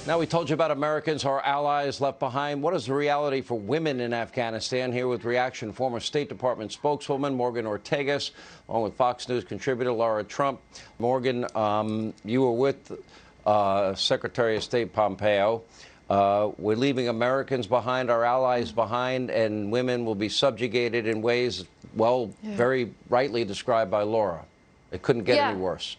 Now, we told you about Americans, our allies left behind. What is the reality for women in Afghanistan? Here with reaction, former State Department spokeswoman Morgan Ortagus, along with Fox News contributor Laura Trump. Morgan, you were with Secretary of State Pompeo. We're leaving Americans behind, our allies behind, and women will be subjugated in ways, well, very rightly described by Laura. It couldn't get any worse.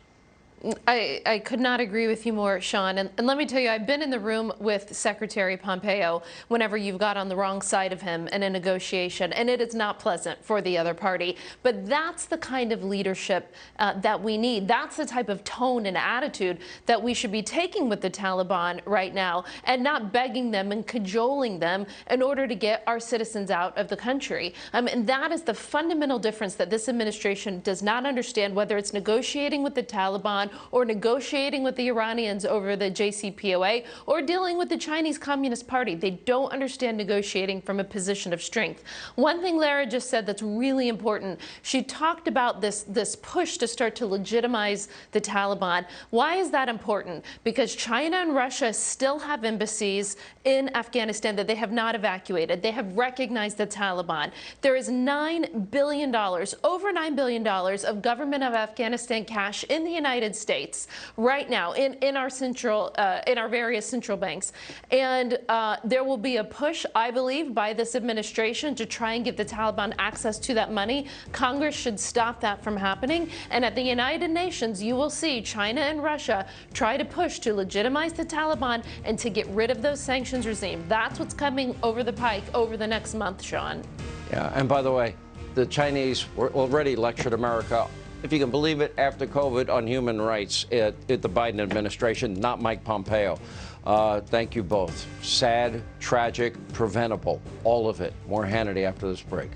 I could not agree with you more, Sean. And let me tell you, I've been in the room with Secretary Pompeo whenever you've got on the wrong side of him in a negotiation, and it is not pleasant for the other party. But that's the kind of leadership that we need. That's the type of tone and attitude that we should be taking with the Taliban right now, and not begging them and cajoling them in order to get our citizens out of the country. And that is the fundamental difference that this administration does not understand, whether it's negotiating with the Taliban or negotiating with the Iranians over the JCPOA or dealing with the Chinese Communist Party. They don't understand negotiating from a position of strength. One thing Lara just said that's really important, she talked about this push to start to legitimize the Taliban. Why is that important? Because China and Russia still have embassies in Afghanistan that they have not evacuated. They have recognized the Taliban. There is $9 billion, over $9 billion of government of Afghanistan cash in the United States right now in our various central banks, and there will be a push, I believe, by this administration to try and give the Taliban access to that money. Congress should stop that from happening, and at the United Nations you will see China and Russia try to push to legitimize the Taliban and to get rid of those sanctions regime. That's what's coming over the pike over the next month, Sean. Yeah, and by the way, the Chinese were already lectured America, if you can believe it, after COVID, on human rights at the Biden administration, not Mike Pompeo. Thank you both. Sad, tragic, preventable, all of it. More Hannity after this break.